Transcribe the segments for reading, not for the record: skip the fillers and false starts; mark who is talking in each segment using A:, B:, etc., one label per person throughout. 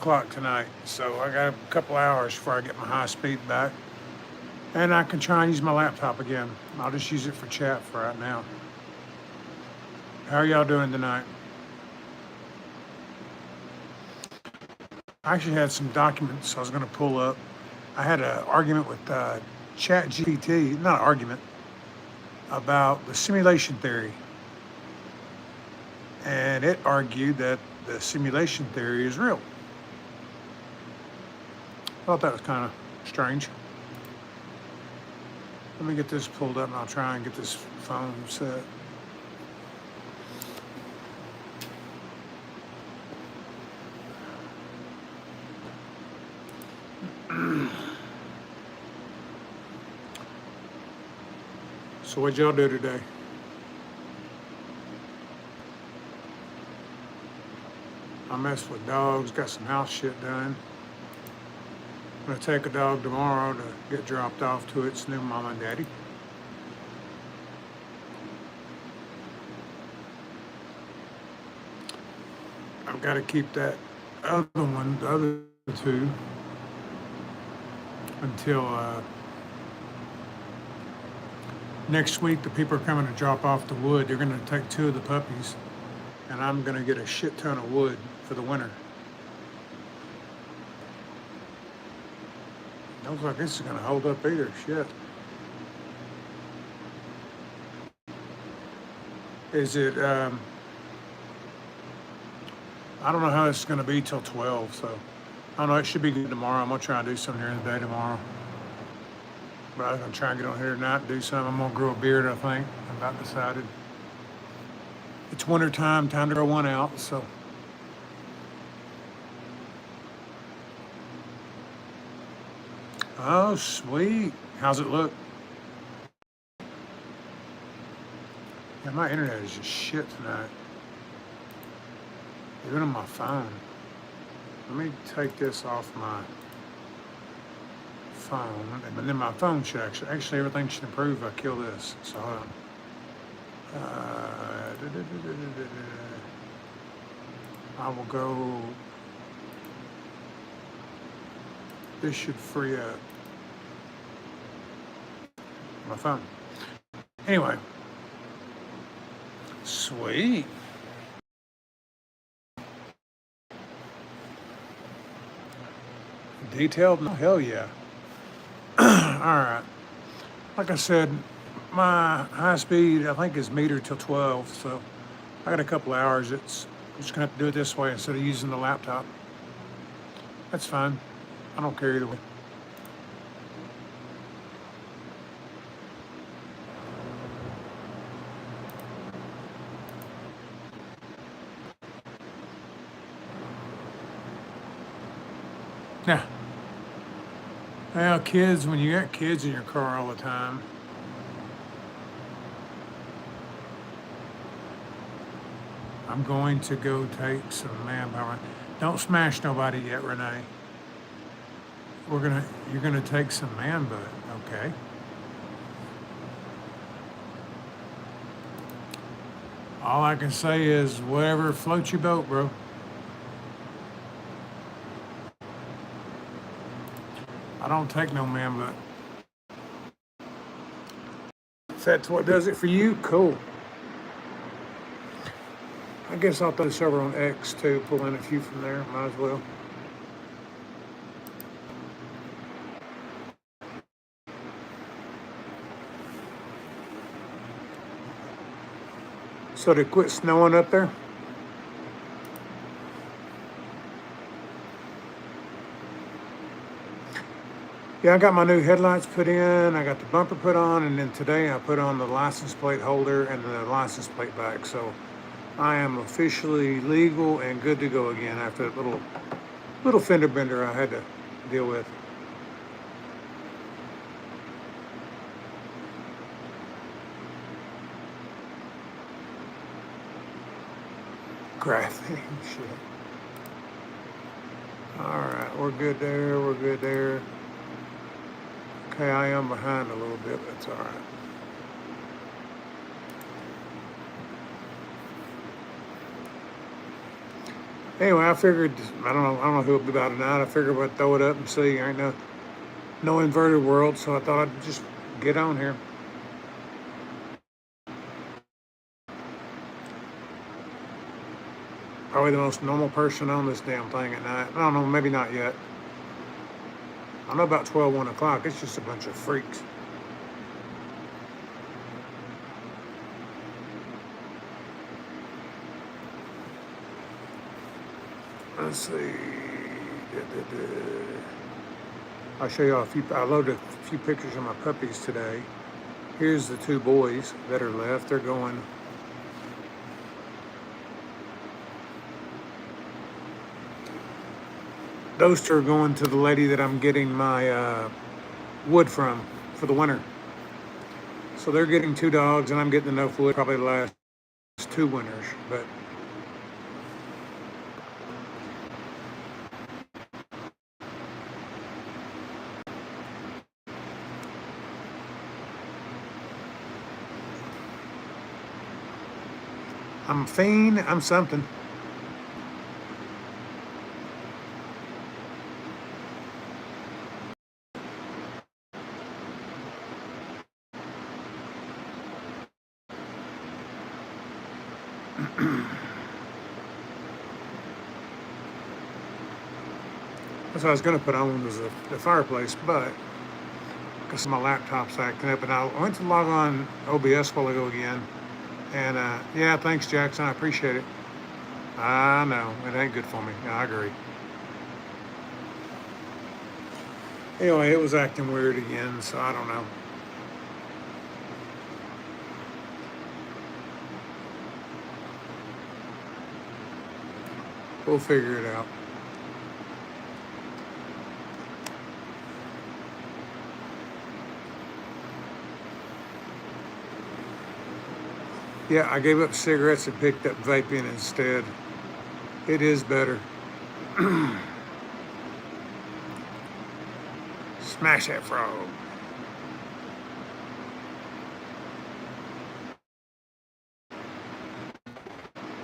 A: o'clock tonight, so I got a couple hours before I get my high speed back. And I can try and use my laptop again. I'll just use it for chat for right now. How are y'all doing tonight? I actually had some documents I was going to pull up. I had an argument with Chat GPT, not an argument, about the simulation theory. And it argued that the simulation theory is real. I thought that was kind of strange. Let me get this pulled up and I'll try and get this phone set. So what'd y'all do today? I messed with dogs, got some house shit done. I'm gonna take a dog tomorrow to get dropped off to its new mom and daddy. I've got to keep that other one, the other two, until next week. The people are coming to drop off the wood. They're going to take 2 of the puppies, and I'm going to get a shit ton of wood for the winter. Looks like this is going to hold up either. Shit. Is it, I don't know how it's going to be till 12, so I don't know. It should be good tomorrow. I'm going to try and do something during the day tomorrow. But I'm going to try and get on here tonight and do something. I'm going to grow a beard, I think. I'm about decided. It's winter time to grow one out, so. Oh, sweet. How's it look? Yeah, my internet is just shit tonight. Even on my phone. Let me take this off my phone, and then my phone should actually everything should improve if I kill this. So I will go. This should free up my phone. Anyway, sweet. Detailed? No, hell yeah. All right. Like I said, my high speed I think is metered till 12, so I got a couple hours. I'm just gonna have to do it this way instead of using the laptop. That's fine. I don't care either way. Yeah. Well, kids, when you got kids in your car all the time, I'm going to go take some manpower. Don't smash nobody yet, Renee. You're gonna take some man butt, okay? All I can say is whatever floats your boat, bro. I don't take no man butt. If that's what does it for you, cool. I guess I'll throw this over on X too, pull in a few from there, might as well. So did it quit snowing up there? Yeah, I got my new headlights put in, I got the bumper put on, and then today I put on the license plate holder and the license plate back. So I am officially legal and good to go again after that little fender bender I had to deal with. Graphing shit. All right, we're good there. We're good there. Okay, I am behind a little bit, but it's all right. Anyway, I figured, I don't know who it'll be about tonight. I figured I'd throw it up and see. Ain't no inverted world, so I thought I'd just get on here. Probably the most normal person on this damn thing at night. I don't know, maybe not yet. I know about 12, 1 o'clock. It's just a bunch of freaks. Let's see. I'll show y'all a few. I loaded a few pictures of my puppies today. Here's the two boys that are left. They're going. Those two are going to the lady that I'm getting my wood from for the winter. So they're getting 2 dogs, and I'm getting enough wood probably the last 2 winters. But I'm a fiend. I'm something. That's what I was going to put on was the fireplace, but because my laptop's acting up, and I went to log on OBS while ago again, and yeah, thanks Jackson, I appreciate it. I know it ain't good for me. I agree. Anyway, it was acting weird again, so I don't know. We'll figure it out. Yeah, I gave up cigarettes and picked up vaping instead. It is better. Smash that frog.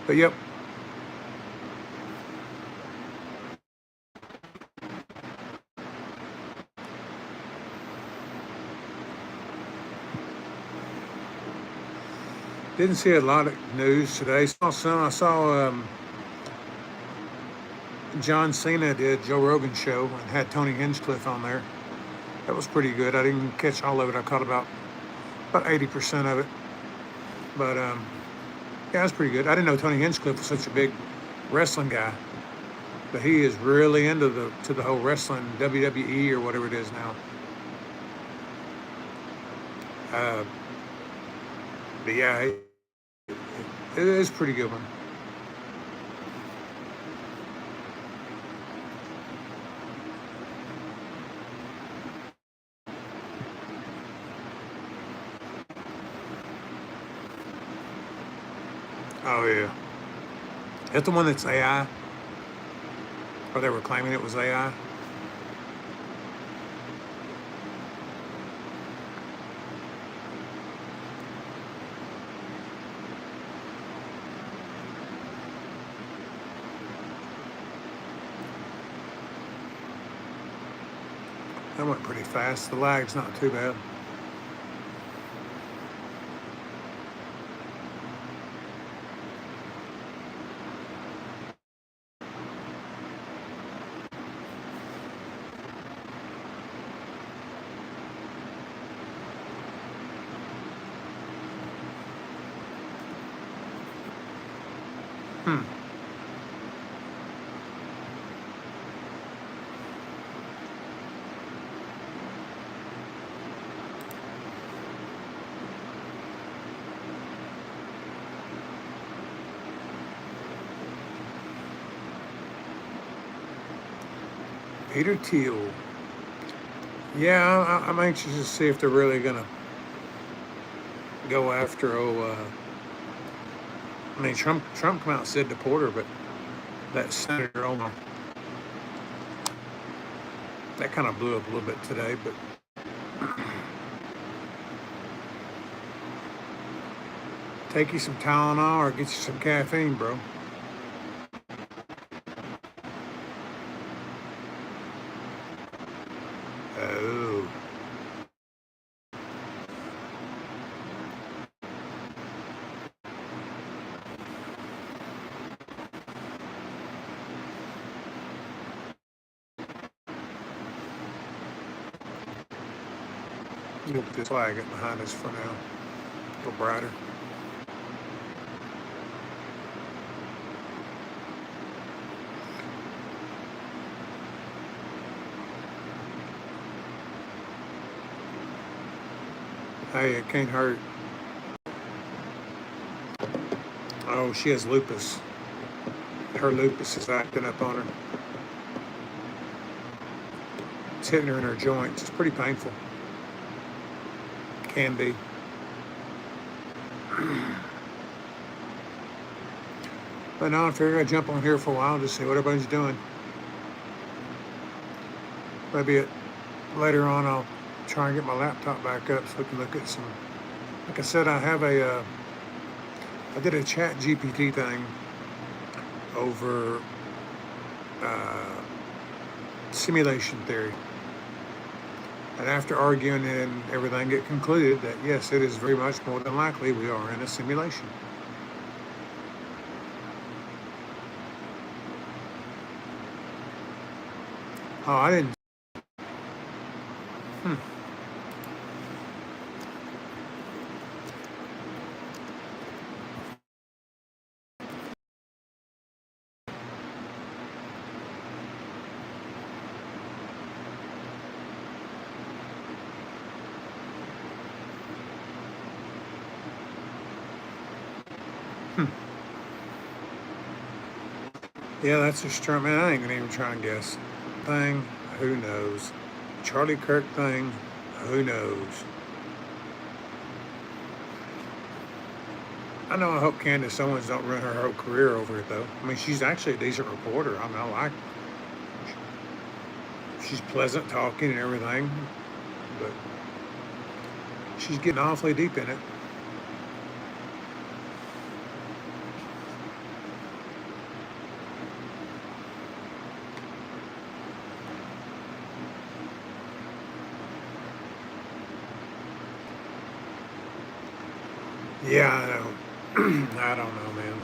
A: But yep. Didn't see a lot of news today. I saw John Cena did Joe Rogan's show and had Tony Hinchcliffe on there. That was pretty good. I didn't catch all of it. I caught about 80% of it. But yeah, it was pretty good. I didn't know Tony Hinchcliffe was such a big wrestling guy, but he is really into the whole wrestling, WWE or whatever it is now. But yeah, it is a pretty good one. Oh yeah, that's the one that's AI, or they were claiming it was AI. That went pretty fast. The lag's not too bad. Hmm. Peter Thiel. Yeah, I'm anxious to see if they're really gonna go after. I mean, Trump come out and said deport her, but that Senator Oma, that kind of blew up a little bit today. But take you some Tylenol or get you some caffeine, bro. Oh. We'll put this flag up behind us for now. A little brighter. Hey, it can't hurt. Oh, she has lupus. Her lupus is acting up on her. It's hitting her in her joints. It's pretty painful. Can be. But now I figure I'd jump on here for a while to see what everybody's doing. Maybe later on I'll try and get my laptop back up so we can look at some. Like I said, I did a chat GPT thing over simulation theory. And after arguing and everything, it concluded that yes, it is very much more than likely we are in a simulation. Oh, I didn't. Yeah, that's a strong man. I ain't gonna even try and guess. Thing, who knows? Charlie Kirk thing, who knows? I know. I hope Candace Owens don't run her whole career over it though. I mean, she's actually a decent reporter. I mean, I like. She's pleasant talking and everything, but she's getting awfully deep in it. Yeah, I know. I don't know, man.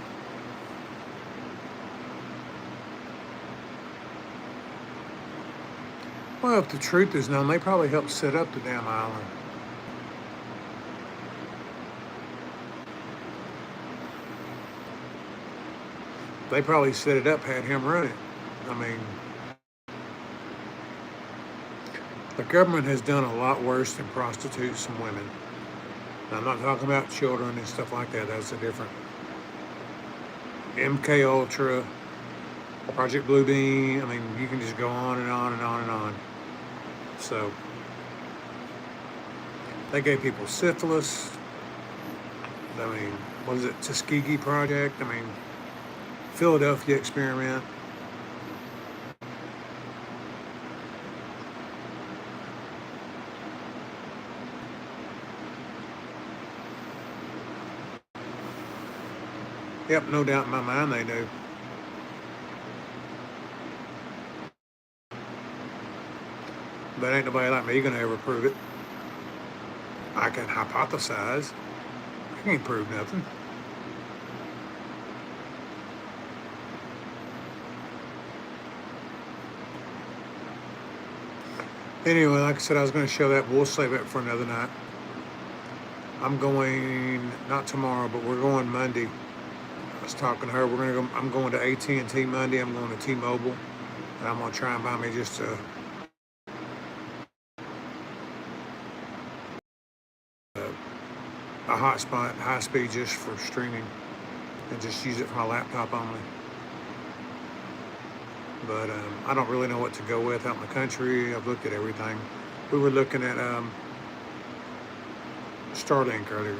A: Well, if the truth is known, they probably helped set up the damn island. They probably set it up, had him run it. I mean, the government has done a lot worse than prostitute some women. Now, I'm not talking about children and stuff like that. That's a different. MK Ultra, Project Bluebeam. I mean, you can just go on and on and on and on. So they gave people syphilis. I mean, what is it? Tuskegee Project. I mean, Philadelphia experiment. Yep, no doubt in my mind they do. But ain't nobody like me gonna ever prove it. I can hypothesize. I can't prove nothing. Anyway, like I said, I was going to show that, but we'll save it for another night. I'm going, not tomorrow, but we're going Monday. I was talking to her. I'm going to AT&T Monday. I'm going to T-Mobile, and I'm going to try and buy me just a hotspot, high speed, just for streaming, and just use it for my laptop only. But I don't really know what to go with out in the country. I've looked at everything. We were looking at Starlink earlier.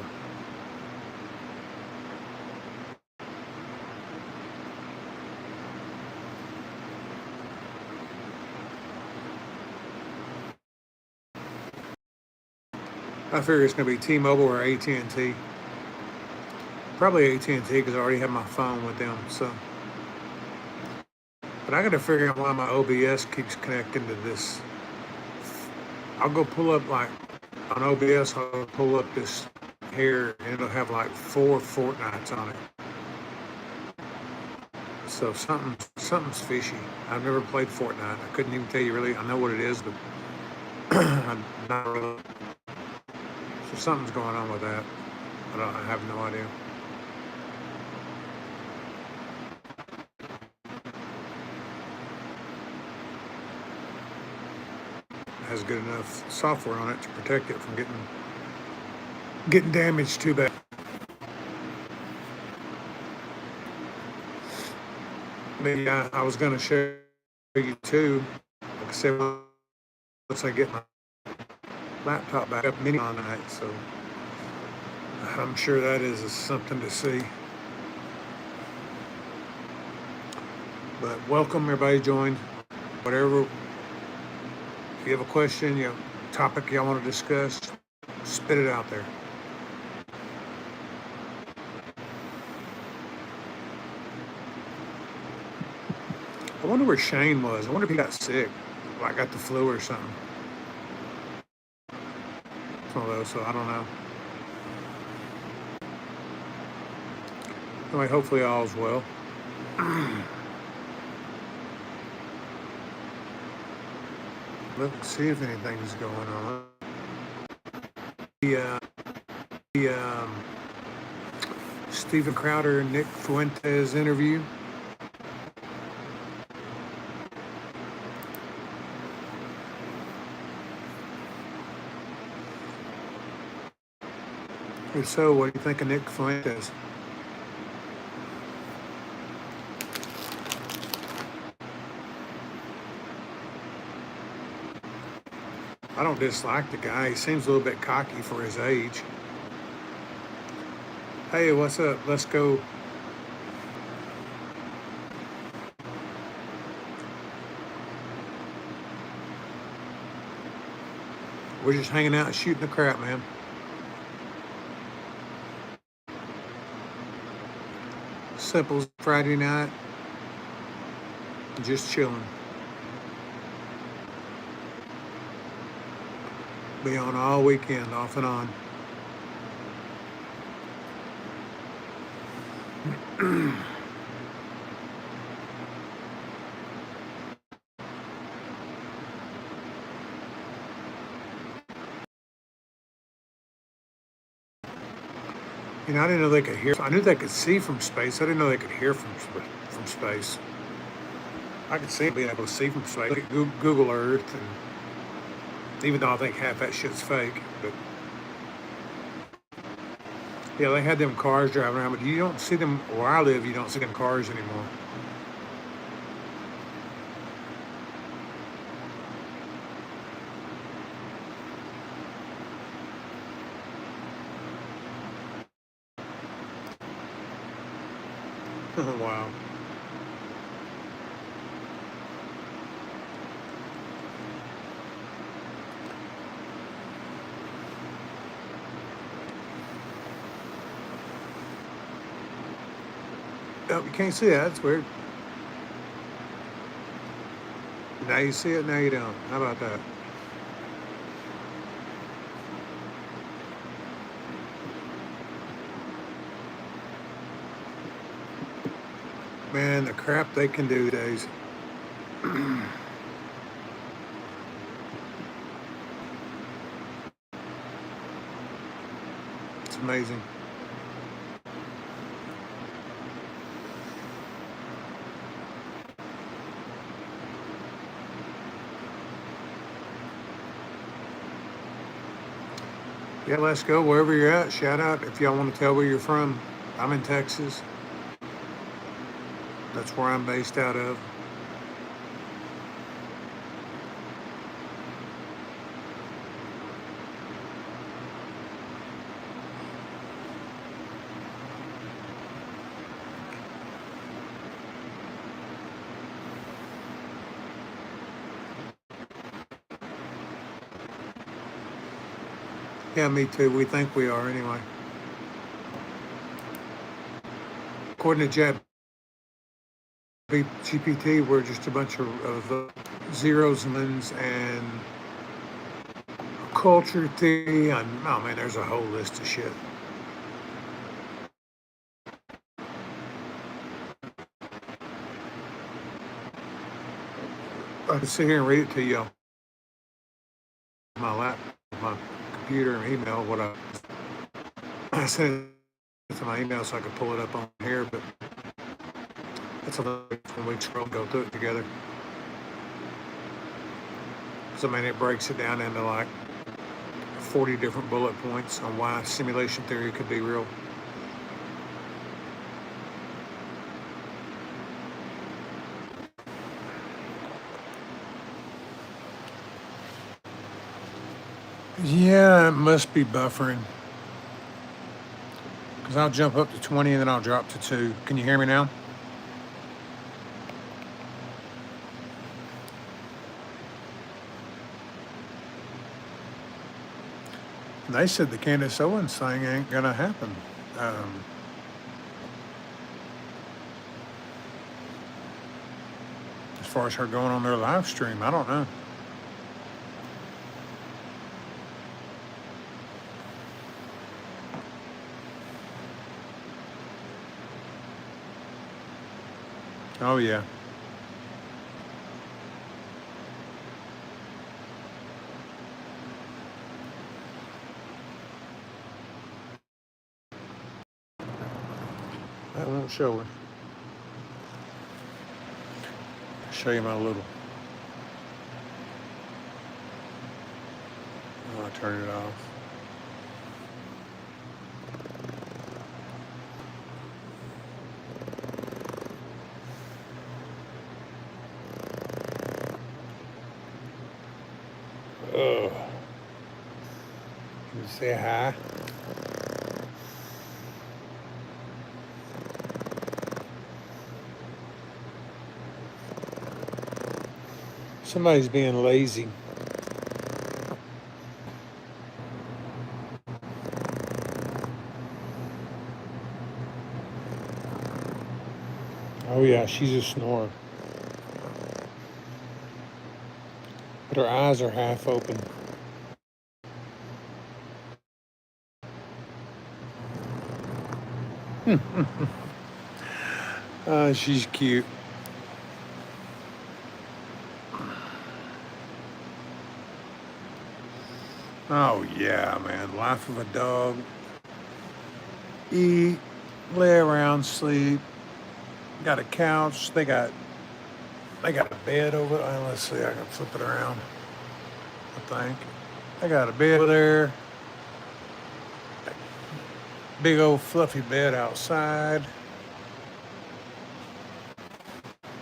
A: I figure it's going to be T-Mobile or AT&T. Probably AT&T because I already have my phone with them. So, but I got to figure out why my OBS keeps connecting to this I'll go pull up like on OBS. I'll pull up this here, and it'll have like 4 Fortnites on it. So something's fishy. I've never played Fortnite. I couldn't even tell you really. I know what it is, but I'm not really. So something's going on with that. I have no idea. It has good enough software on it to protect it from getting damaged too bad. Maybe I was going to show you too. Like I said, once I get my laptop back up mini on that, so I'm sure that is something to see. But welcome, everybody joined. Whatever, if you have a question, you have a topic y'all want to discuss, spit it out there. I wonder where Shane was. I wonder if he got sick, like got the flu or something. It's one of those, so I don't know. Anyway, hopefully all's well. Let's see if anything's going on. The Steven Crowder and Nick Fuentes interview. If so, what do you think of Nick Fuentes? I don't dislike the guy. He seems a little bit cocky for his age. Hey, what's up? Let's go. We're just hanging out and shooting the crap, man. Simple Friday night. Just chilling. Be on all weekend, off and on. You know, I didn't know they could hear. I knew they could see from space. I didn't know they could hear from space. I could see being able to see from space. Look at Google Earth, and even though I think half that shit's fake, but yeah, they had them cars driving around, but you don't see them where I live. You don't see them cars anymore. Wow. Oh, you can't see that. That's weird. Now you see it, now you don't. How about that? Man, the crap they can do these days. It's amazing. Yeah, let's go wherever you're at. Shout out if y'all want to tell where you're from. I'm in Texas. That's where I'm based out of. Yeah, me too. We think we are anyway. According to GPT, we're just a bunch of zeros and ones, and culture theory, and oh man, there's a whole list of shit. I can sit here and read it to you on my laptop, my computer, and email what I sent it to my email so I could pull it up on here, but that's a when we scroll go through it together. So I mean, it breaks it down into like 40 different bullet points on why simulation theory could be real. Yeah, it must be buffering. Because I'll jump up to 20 and then I'll drop to 2. Can you hear me now? And they said the Candace Owens thing ain't going to happen. As far as her going on their live stream, I don't know. Oh, yeah. That won't show her. Show you my little. Oh, I turn it off. Oh. Can you say hi? Somebody's being lazy. Oh yeah, she's a snorer. But her eyes are half open. She's cute. Oh yeah, man. Life of a dog. Eat, lay around, sleep. Got a couch. They got a bed over there. Let's see, I can flip it around. I think. I got a bed over there. Big old fluffy bed outside.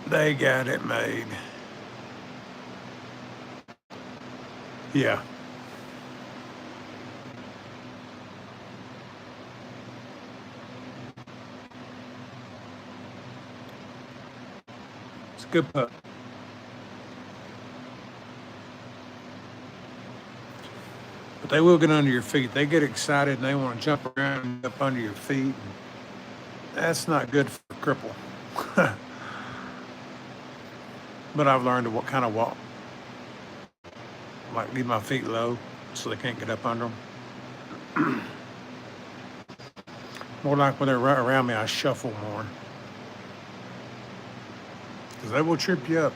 A: They got it made. Yeah. It's a good pup. But they will get under your feet. They get excited and they want to jump around up under your feet. That's not good for a cripple. But I've learned to kind of walk, like leave my feet low so they can't get up under them. More like when they're right around me, I shuffle more. Because they will trip you up.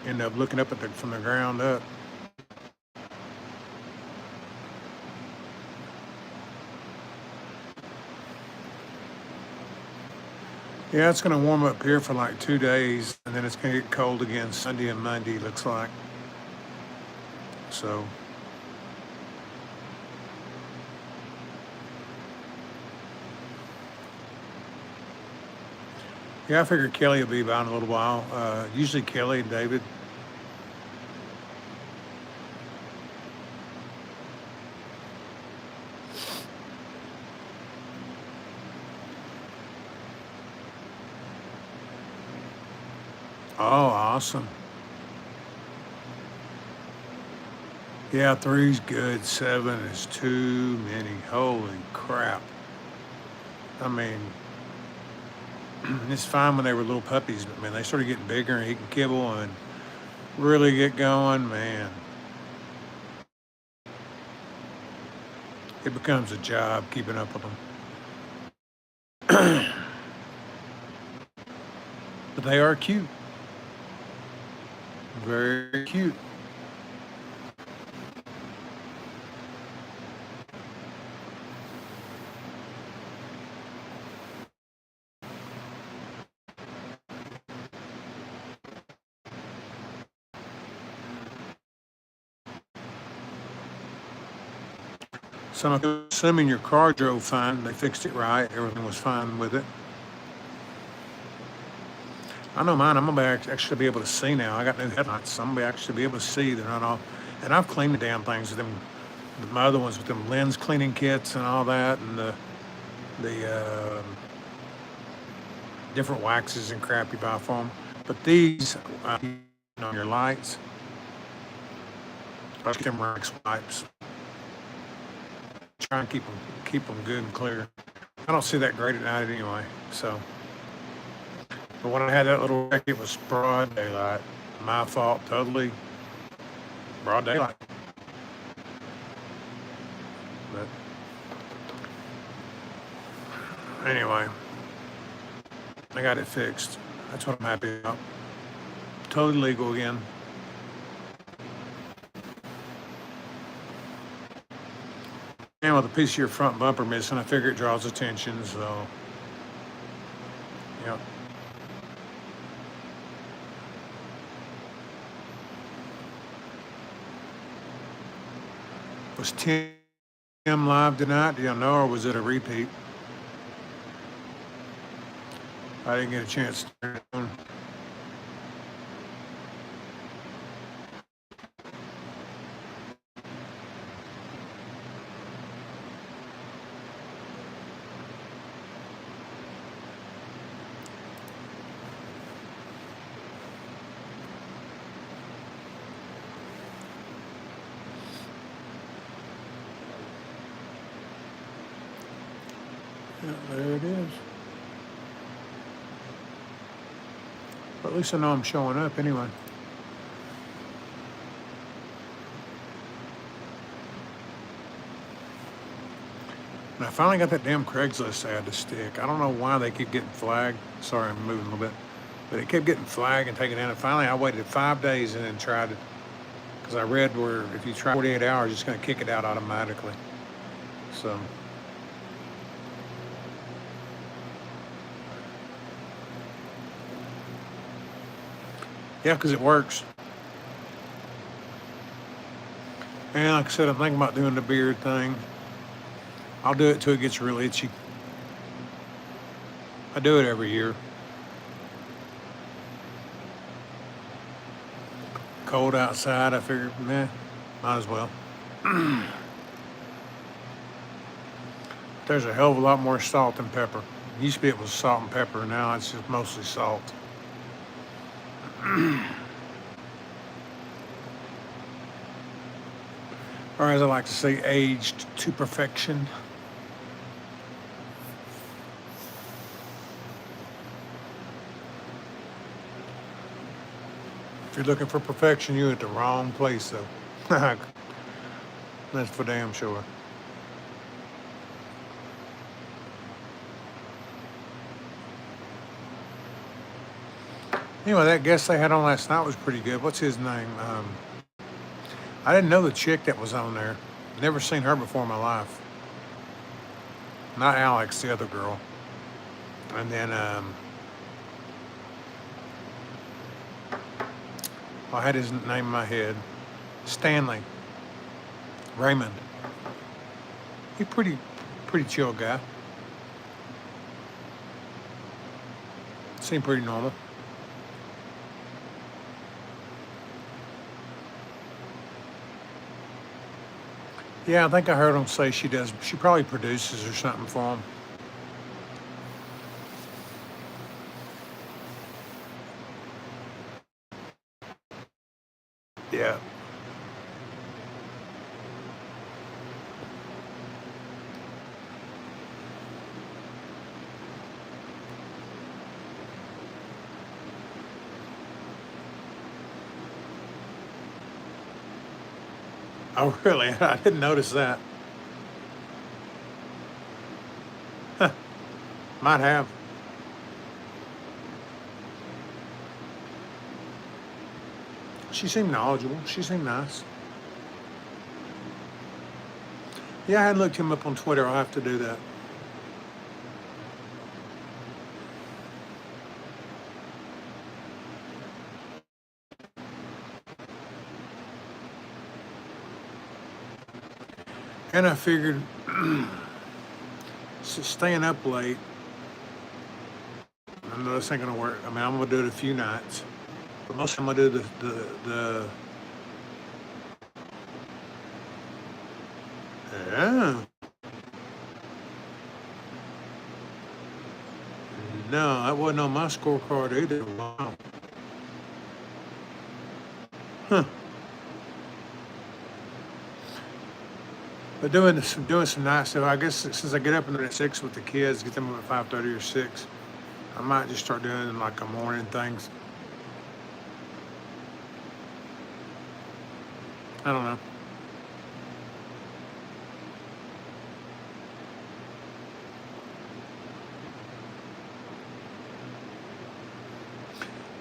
A: End up looking up from the ground up. Yeah, it's going to warm up here for like 2 days, and then it's going to get cold again Sunday and Monday, looks like. So, yeah, I figured Kelly will be by in a little while. Usually Kelly and David. Oh, awesome. Yeah, 3's good. 7 is too many. Holy crap. I mean, It's fine when they were little puppies, but man, they started getting bigger and eating kibble and really get going, man. It becomes a job keeping up with them. But they are cute. Very cute. So I'm assuming your car drove fine. They fixed it right. Everything was fine with it. I know mine. I'm gonna actually be able to see now. I got new headlights. I'm gonna actually be able to see. They're not all. And I've cleaned the damn things with them. My other ones with them lens cleaning kits and all that, and the different waxes and crap you buy for them. But these on your lights, I get them wax wipes. Try and keep them good and clear. I don't see that great at night anyway. So, but when I had that little wreck, it was broad daylight. My fault, totally broad daylight. But anyway, I got it fixed. That's what I'm happy about. Totally legal again. And with a piece of your front bumper missing, I figure it draws attention, so yeah. Was Tim live tonight? Do y'all know, or was it a repeat? I didn't get a chance to turn it on. Yeah, there it is. But at least I know I'm showing up anyway. And I finally got that damn Craigslist ad to stick. I don't know why they keep getting flagged. Sorry, I'm moving a little bit. But it kept getting flagged and taken down. And finally, I waited 5 days and then tried it. Because I read where if you try 48 hours, it's going to kick it out automatically. So. Yeah, because it works. And like I said, I'm thinking about doing the beard thing. I'll do it till it gets real itchy. I do it every year. Cold outside, I figured, might as well. There's a hell of a lot more salt than pepper. It used to be it was salt and pepper, now it's just mostly salt. Or as I like to say, aged to perfection. If you're looking for perfection, you're at the wrong place, though. That's for damn sure. Anyway, that guest they had on last night was pretty good. What's his name? I didn't know the chick that was on there. Never seen her before in my life. Not Alex, the other girl. And then I had his name in my head. Stanley. Raymond. He's pretty chill guy. Seemed pretty normal. Yeah, I think I heard him say she probably produces or something for him. Yeah. Oh, really? I didn't notice that. Huh, might have. She seemed knowledgeable. She seemed nice. Yeah, I hadn't looked him up on Twitter. I'll have to do that. And I figured staying up late, I know this ain't gonna work. I mean, I'm gonna do it a few nights, but most of them I do the yeah. No, that wasn't on my scorecard either. Wow. Huh. But doing some nice stuff. I guess since I get up at 6 with the kids, get them up at 5:30 or 6, I might just start doing like a morning things. I don't know.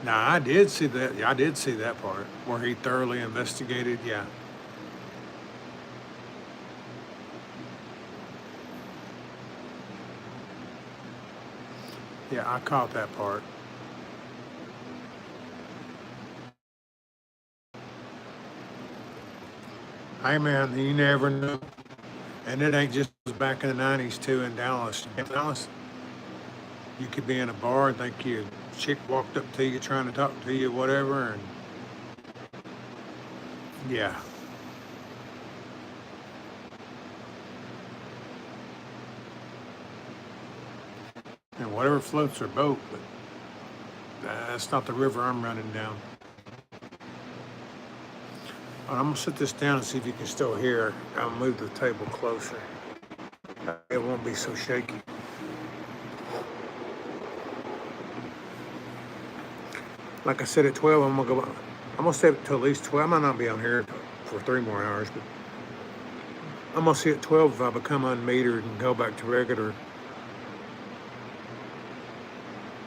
A: Now I did see that. Yeah, I did see that part where he thoroughly investigated. Yeah, yeah, I caught that part. Hey man, you never know. And it ain't just back in the '90s too in Dallas. In Dallas, you could be in a bar and think you chick walked up to you trying to talk to you, whatever, and yeah, and whatever floats their boat. But that's not the river I'm running down. I'm gonna sit this down and see if you can still hear. I'll move the table closer. It won't be so shaky. Like I said, at 12, I'm gonna go. I'm gonna stay up till at least 12. I might not be on here for 3 more hours, but I'm gonna see at 12 if I become unmetered and go back to regular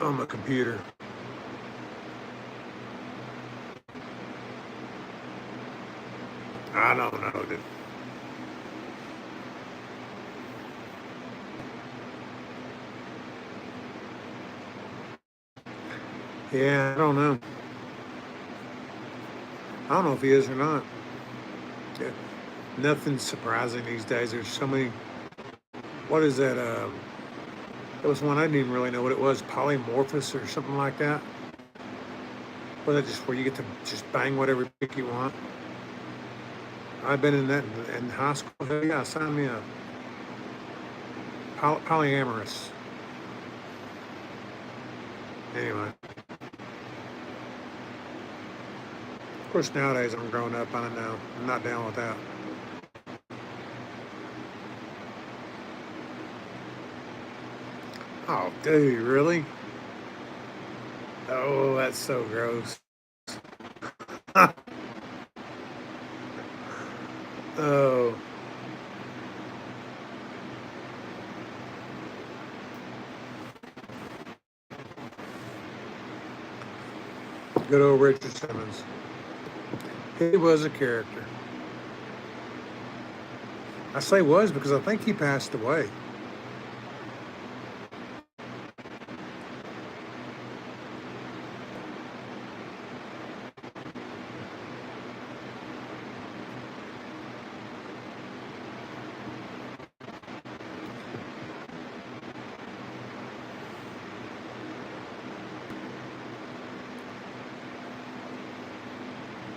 A: on my computer. I don't know, dude. Yeah, I don't know. I don't know if he is or not. Yeah. Nothing's surprising these days. There's so many. What is that? There was one I didn't even really know what it was. Polymorphous or something like that. Was that just where you get to just bang whatever pick you want? I've been in that in high school. Hell yeah, sign me up. Polyamorous. Anyway, of course nowadays I'm growing up. I don't know. I'm not down with that. Oh, dude, really? Oh, that's so gross. Oh, good old Richard Simmons. He was a character. I say was because I think he passed away.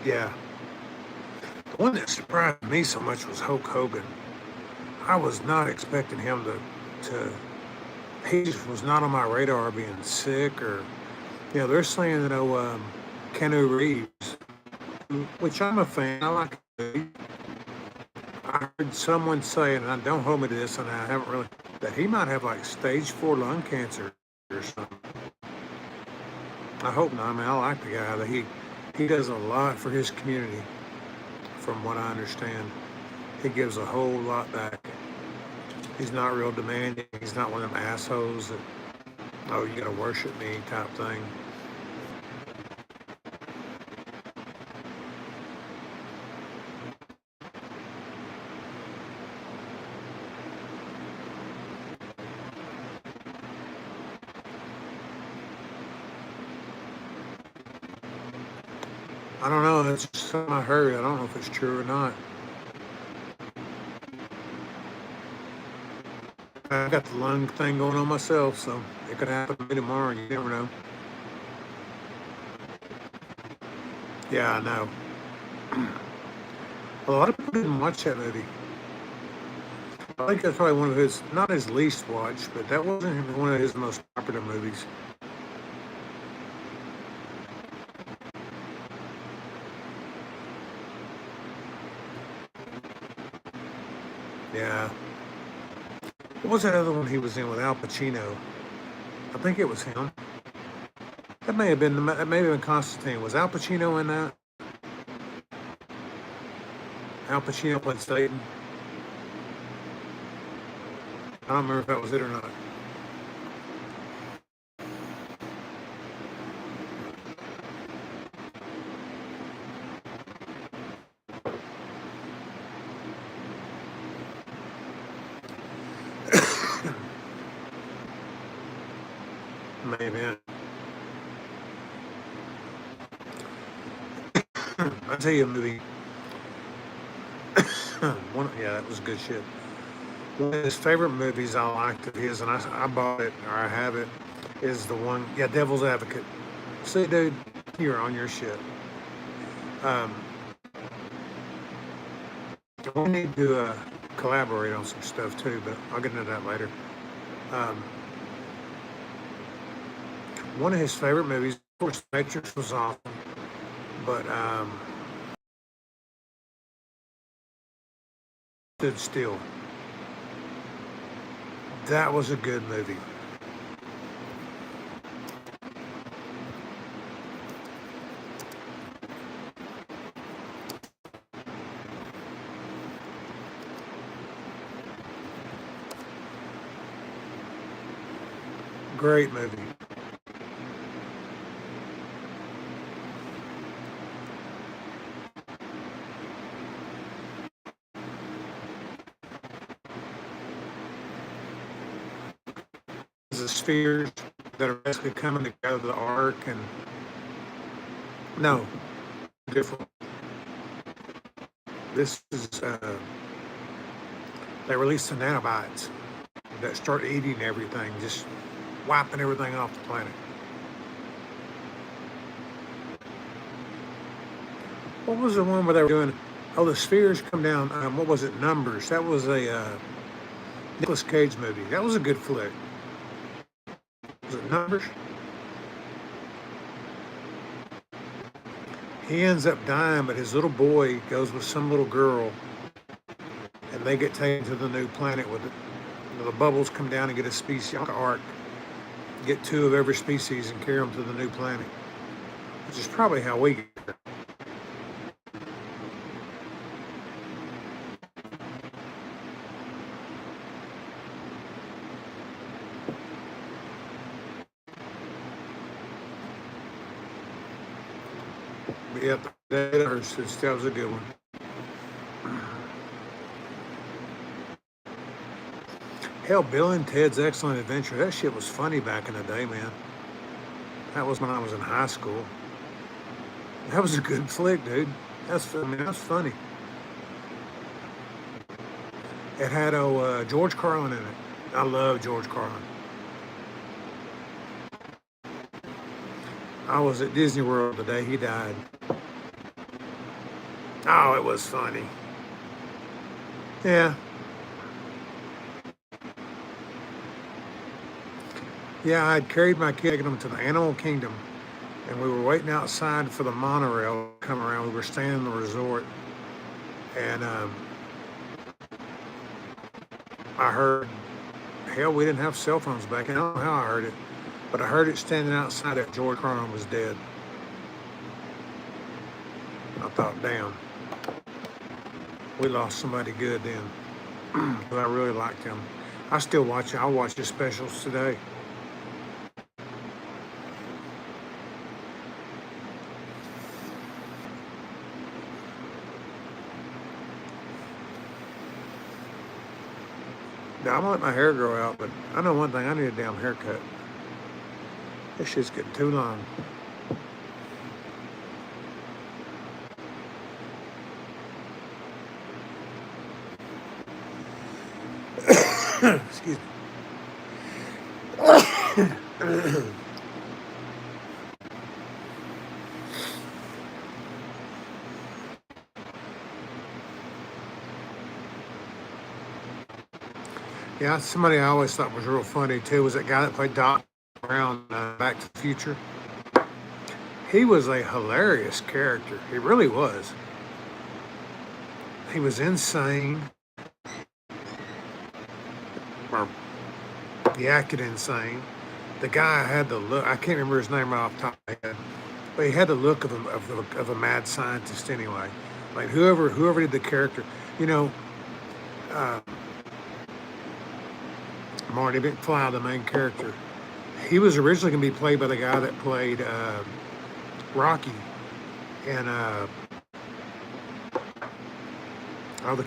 A: Yeah. The one that surprised me so much was Hulk Hogan. I was not expecting him to he just was not on my radar being sick or they're saying that Keanu Reeves, which I'm a fan, I like him. I heard someone say, and I don't hold me to this, and I haven't really, that he might have like stage 4 lung cancer or something. I hope not. I mean, I like the guy. That he does a lot for his community, from what I understand. he gives a whole lot back. He's not real demanding. He's not one of them assholes that, oh, you gotta worship me type thing. I don't know, that's just something I heard. I don't know if it's true or not. I got the lung thing going on myself, so it could happen to me tomorrow. You never know. Yeah, I know. A lot of people didn't watch that movie. I think that's probably one of his, not his least watched, but that wasn't one of his most popular movies. Yeah. What was that other one he was in with Al Pacino? I think it was him. That may have been Constantine. Was Al Pacino in that? Al Pacino played Satan. I don't remember if that was it or not. Maybe. I'll tell you a movie. Yeah, that was good shit. One of his favorite movies I liked of his, and I bought it or I have it, is the one, yeah, Devil's Advocate. See, dude, you're on your shit. Um, we need to collaborate on some stuff too, but I'll get into that later. Um, One of his favorite movies, of course, Matrix was awesome, but Stood Still. That was a good movie. Great movie. The spheres that are basically coming together, the arc, and no, different. This is they release the nanobots that start eating everything, just wiping everything off the planet. What was the one where they were doing? Oh, the spheres come down. What was it? Numbers. That was a Nicolas Cage movie. That was a good flick. Was it Numbers? He ends up dying, but his little boy goes with some little girl, and they get taken to the new planet with it. The bubbles come down and get a species, like an arc, get two of every species and carry them to the new planet, which is probably how we get here. But yeah, that was a good one. Hell, Bill and Ted's Excellent Adventure. That shit was funny back in the day, man. That was when I was in high school. That was a good flick, dude. That's funny. It had George Carlin in it. I love George Carlin. I was at Disney World the day he died. Oh, it was funny. Yeah. Yeah, I'd carried my kid, taken him to the Animal Kingdom, and we were waiting outside for the monorail to come around. We were staying in the resort, and I heard, hell, we didn't have cell phones back then. I don't know how I heard it, but I heard it standing outside that George Carlin was dead. I thought, damn, we lost somebody good then. But I really liked him. I still watch it. I'll watch his specials today. Now, I'm gonna let my hair grow out, but I know one thing, I need a damn haircut. This shit's getting too long. Excuse me. Yeah, somebody I always thought was real funny too was that guy that played Doc Brown Back to the Future. He was a hilarious character. He really was. He was insane. Or he acted insane. The guy had the look. I can't remember his name right off the top of my head, but he had the look of a mad scientist anyway. Like whoever did the character, you know, Marty McFly, the main character. He was originally going to be played by the guy that played Rocky, and the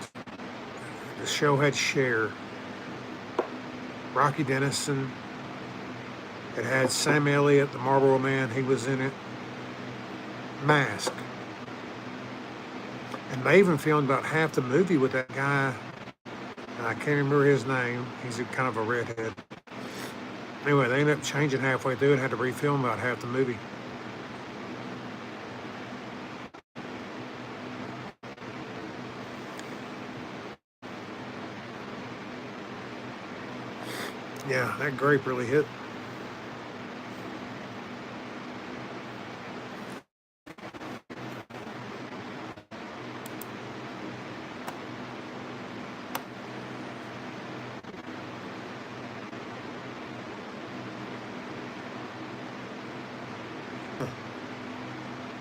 A: show had Cher, Rocky Dennison. It had Sam Elliott, the Marlboro Man. He was in it. Mask. And they even filmed about half the movie with that guy. I can't remember his name. He's kind of a redhead. Anyway, they ended up changing halfway through and had to refilm about half the movie. Yeah, that grape really hit.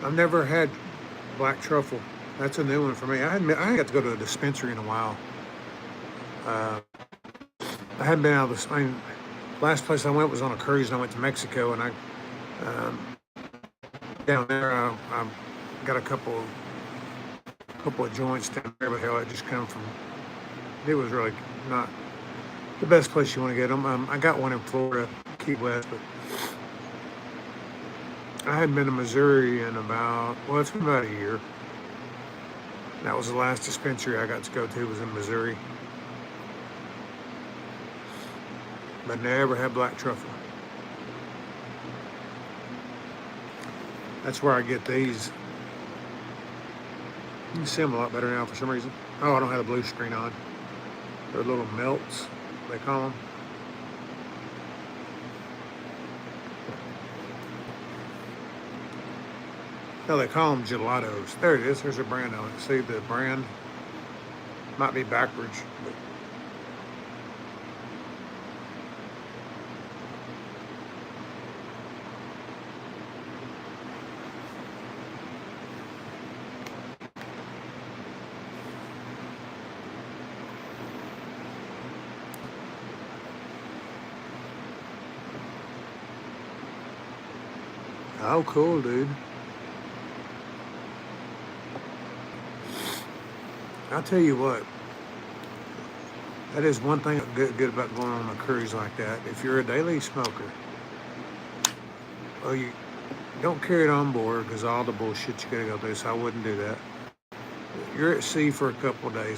A: I've never had black truffle. That's a new one for me. I got to go to a dispensary in a while. I hadn't been out of the. Last place I went was on a cruise, and I went to Mexico, and down there I got a couple of joints down there, but hell, it just come from. It was really not the best place you want to get them. I got one in Florida, Key West, but I hadn't been to Missouri in it's been about a year. That was the last dispensary I got to go to was in Missouri. But never had black truffle. That's where I get these. You can see them a lot better now for some reason. Oh, I don't have the blue screen on. They're little melts, they call them. No, they call them gelatos. There it is. There's a brand on it. See, the brand might be backwards, but oh, cool, dude. I'll tell you what. That is one thing good about going on a cruise like that. If you're a daily smoker, well, you don't carry it on board because all the bullshit you gotta go through. So I wouldn't do that. You're at sea for a couple of days.